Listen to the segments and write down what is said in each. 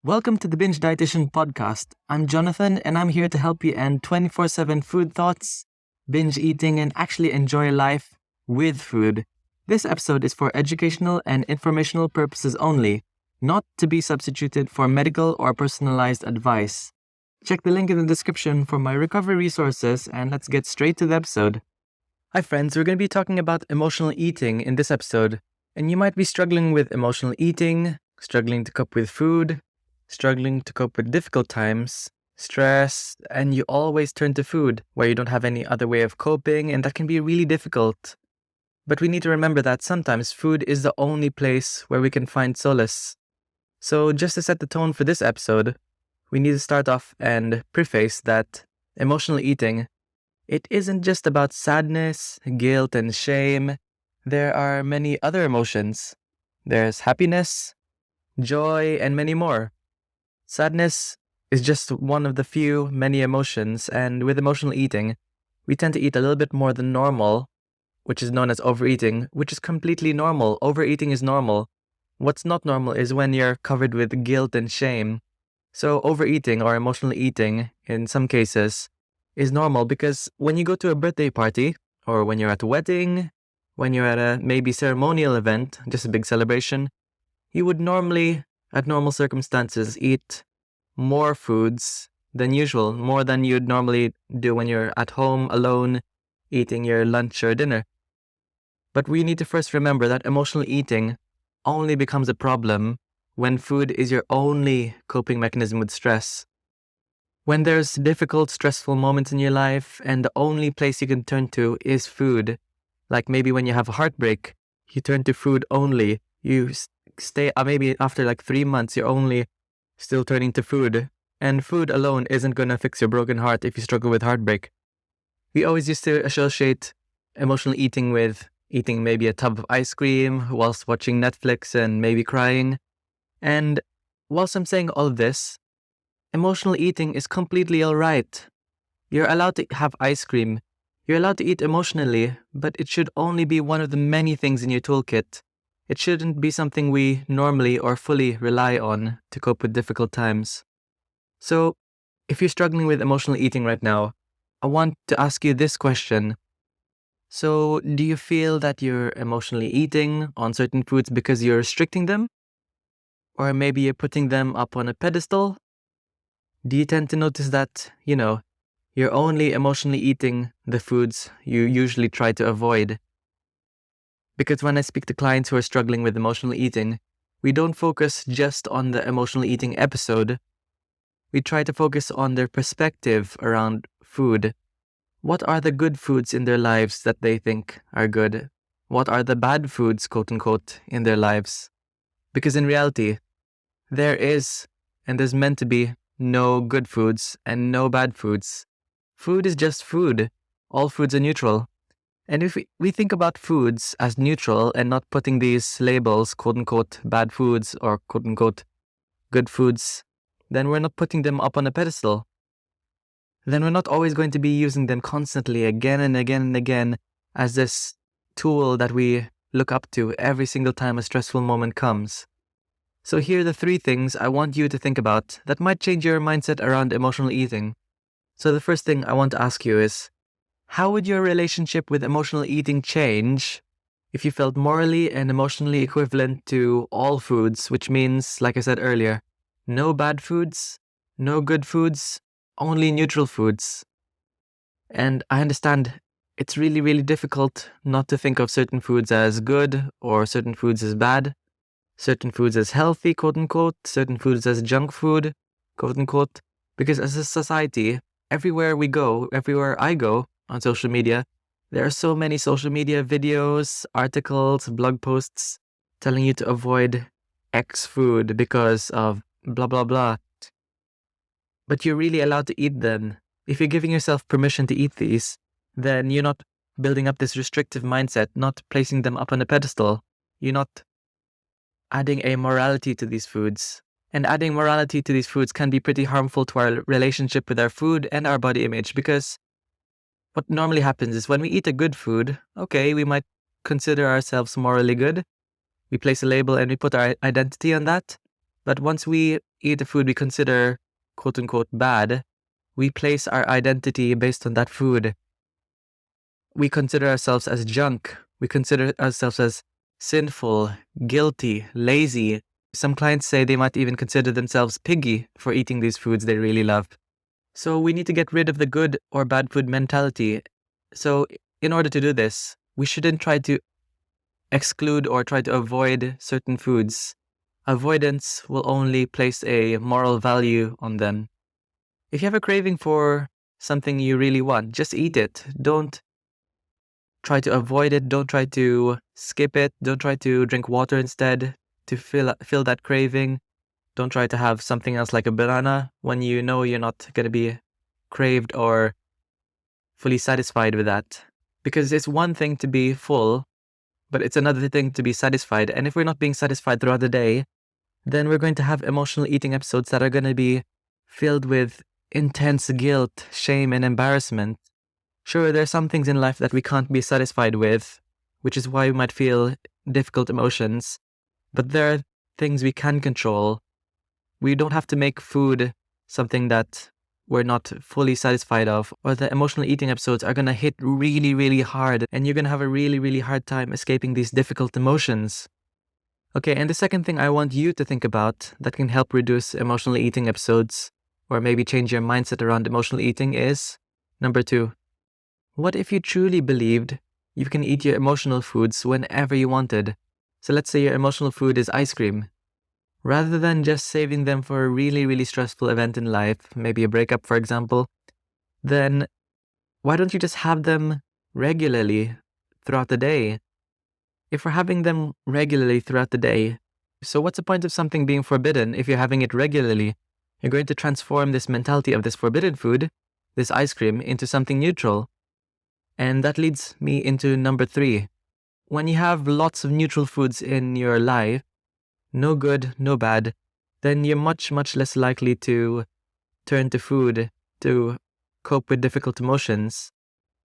Welcome to the Binge Dietitian podcast. I'm Jonathan, and I'm here to help you end 24/7 food thoughts, binge eating, and actually enjoy life with food. This episode is for educational and informational purposes only, not to be substituted for medical or personalized advice. Check the link in the description for my recovery resources, and let's get straight to the episode. Hi friends, we're going to be talking about emotional eating in this episode, and you might be struggling with emotional eating, struggling to cope with food, struggling to cope with difficult times, stress, and you always turn to food where you don't have any other way of coping, and that can be really difficult. But we need to remember that sometimes food is the only place where we can find solace. So just to set the tone for this episode, we need to start off and preface that emotional eating, it isn't just about sadness, guilt, and shame. There are many other emotions. There's happiness, joy, and many more. Sadness is just one of the many emotions, and with emotional eating, we tend to eat a little bit more than normal, which is known as overeating, which is completely normal. Overeating is normal. What's not normal is when you're covered with guilt and shame. So overeating or emotional eating, in some cases, is normal because when you go to a birthday party, or when you're at a wedding, when you're at a maybe ceremonial event, just a big celebration, you would normally, at normal circumstances, eat more foods than usual, more than you'd normally do when you're at home alone, eating your lunch or dinner. But we need to first remember that emotional eating only becomes a problem when food is your only coping mechanism with stress. When there's difficult, stressful moments in your life and the only place you can turn to is food, like maybe when you have a heartbreak, you turn to food only. You stay, maybe after like 3 months, you're only still turning to food. And food alone isn't going to fix your broken heart if you struggle with heartbreak. We always used to associate emotional eating with eating maybe a tub of ice cream whilst watching Netflix and maybe crying. And whilst I'm saying all of this, emotional eating is completely alright. You're allowed to have ice cream. You're allowed to eat emotionally, but it should only be one of the many things in your toolkit. It shouldn't be something we normally or fully rely on to cope with difficult times. So, if you're struggling with emotional eating right now, I want to ask you this question. So, do you feel that you're emotionally eating on certain foods because you're restricting them? Or maybe you're putting them up on a pedestal? Do you tend to notice that, you're only emotionally eating the foods you usually try to avoid? Because when I speak to clients who are struggling with emotional eating, we don't focus just on the emotional eating episode. We try to focus on their perspective around food. What are the good foods in their lives that they think are good? What are the bad foods, quote unquote, in their lives? Because in reality, there is, and there's meant to be, no good foods and no bad foods. Food is just food. All foods are neutral. And if we think about foods as neutral and not putting these labels, quote-unquote, bad foods or quote-unquote, good foods, then we're not putting them up on a pedestal. Then we're not always going to be using them constantly again and again and again as this tool that we look up to every single time a stressful moment comes. So here are the 3 things I want you to think about that might change your mindset around emotional eating. So the first thing I want to ask you is, how would your relationship with emotional eating change if you felt morally and emotionally equivalent to all foods, which means, like I said earlier, no bad foods, no good foods, only neutral foods? And I understand it's really, really difficult not to think of certain foods as good or certain foods as bad, certain foods as healthy, quote unquote, certain foods as junk food, quote unquote, because as a society, everywhere I go, on social media, there are so many social media videos, articles, blog posts telling you to avoid X food because of blah, blah, blah. But you're really allowed to eat them. If you're giving yourself permission to eat these, then you're not building up this restrictive mindset, not placing them up on a pedestal. You're not adding a morality to these foods. And adding morality to these foods can be pretty harmful to our relationship with our food and our body image, because what normally happens is when we eat a good food, okay, we might consider ourselves morally good. We place a label and we put our identity on that. But once we eat a food we consider quote-unquote bad, we place our identity based on that food. We consider ourselves as junk. We consider ourselves as sinful, guilty, lazy. Some clients say they might even consider themselves piggy for eating these foods they really love. So we need to get rid of the good or bad food mentality. So in order to do this, we shouldn't try to exclude or try to avoid certain foods. Avoidance will only place a moral value on them. If you have a craving for something you really want, just eat it. Don't try to avoid it. Don't try to skip it. Don't try to drink water instead to fill that craving. Don't try to have something else like a banana when you know you're not going to be craved or fully satisfied with that. Because it's one thing to be full, but it's another thing to be satisfied. And if we're not being satisfied throughout the day, then we're going to have emotional eating episodes that are going to be filled with intense guilt, shame, and embarrassment. Sure, there are some things in life that we can't be satisfied with, which is why we might feel difficult emotions. But there are things we can control. We don't have to make food something that we're not fully satisfied of, or the emotional eating episodes are going to hit really, really hard, and you're going to have a really, really hard time escaping these difficult emotions. Okay, and the second thing I want you to think about that can help reduce emotional eating episodes, or maybe change your mindset around emotional eating is, number 2, what if you truly believed you can eat your emotional foods whenever you wanted? So let's say your emotional food is ice cream. Rather than just saving them for a really, really stressful event in life, maybe a breakup, for example, then why don't you just have them regularly throughout the day? If we're having them regularly throughout the day, so what's the point of something being forbidden if you're having it regularly? You're going to transform this mentality of this forbidden food, this ice cream, into something neutral. And that leads me into number 3. When you have lots of neutral foods in your life, no good, no bad, then you're much, much less likely to turn to food to cope with difficult emotions.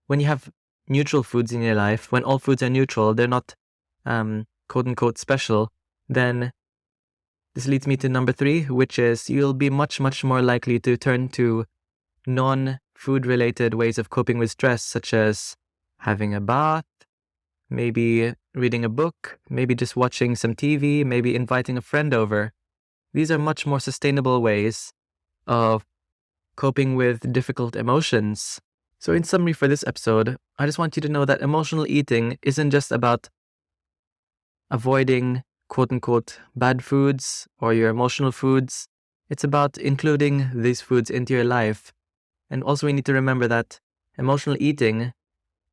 When you have neutral foods in your life, when all foods are neutral, they're not quote-unquote special, then this leads me to number 3, which is you'll be much, much more likely to turn to non-food-related ways of coping with stress, such as having a bath, maybe reading a book, maybe just watching some TV, maybe inviting a friend over. These are much more sustainable ways of coping with difficult emotions. So in summary for this episode, I just want you to know that emotional eating isn't just about avoiding quote-unquote bad foods or your emotional foods. It's about including these foods into your life. And also we need to remember that emotional eating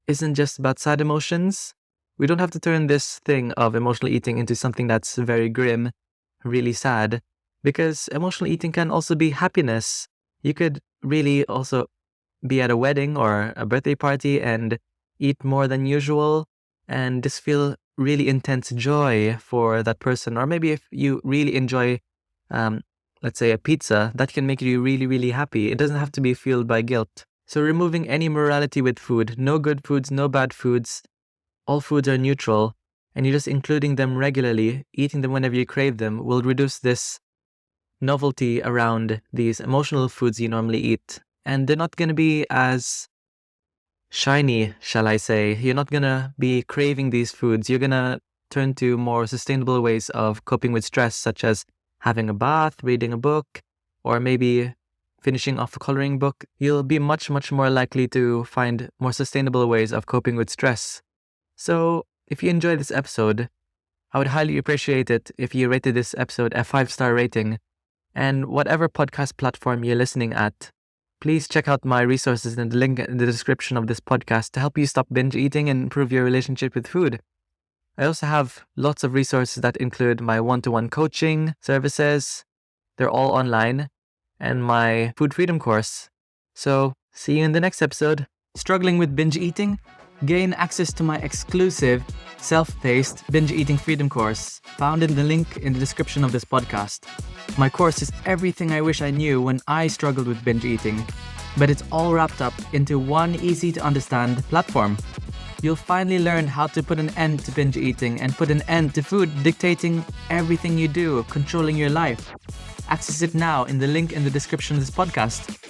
isn't just about sad emotions. We don't have to turn this thing of emotional eating into something that's very grim, really sad, because emotional eating can also be happiness. You could really also be at a wedding or a birthday party and eat more than usual and just feel really intense joy for that person. Or maybe if you really enjoy, let's say a pizza, that can make you really, really happy. It doesn't have to be fueled by guilt. So removing any morality with food, no good foods, no bad foods, all foods are neutral, and you're just including them regularly, eating them whenever you crave them, will reduce this novelty around these emotional foods you normally eat. And they're not going to be as shiny, shall I say. You're not going to be craving these foods. You're going to turn to more sustainable ways of coping with stress, such as having a bath, reading a book, or maybe finishing off a coloring book. You'll be much, much more likely to find more sustainable ways of coping with stress. So if you enjoyed this episode, I would highly appreciate it if you rated this episode a 5-star rating. And whatever podcast platform you're listening at, please check out my resources and the link in the description of this podcast to help you stop binge eating and improve your relationship with food. I also have lots of resources that include my one-to-one coaching services. They're all online, and my food freedom course. So see you in the next episode. Struggling with binge eating? Gain access to my exclusive self-paced binge eating freedom course found in the link in the description of this podcast. My course is everything I wish I knew when I struggled with binge eating, but it's all wrapped up into one easy to understand platform. You'll finally learn how to put an end to binge eating and put an end to food dictating everything you do, controlling your life. Access it now in the link in the description of this podcast.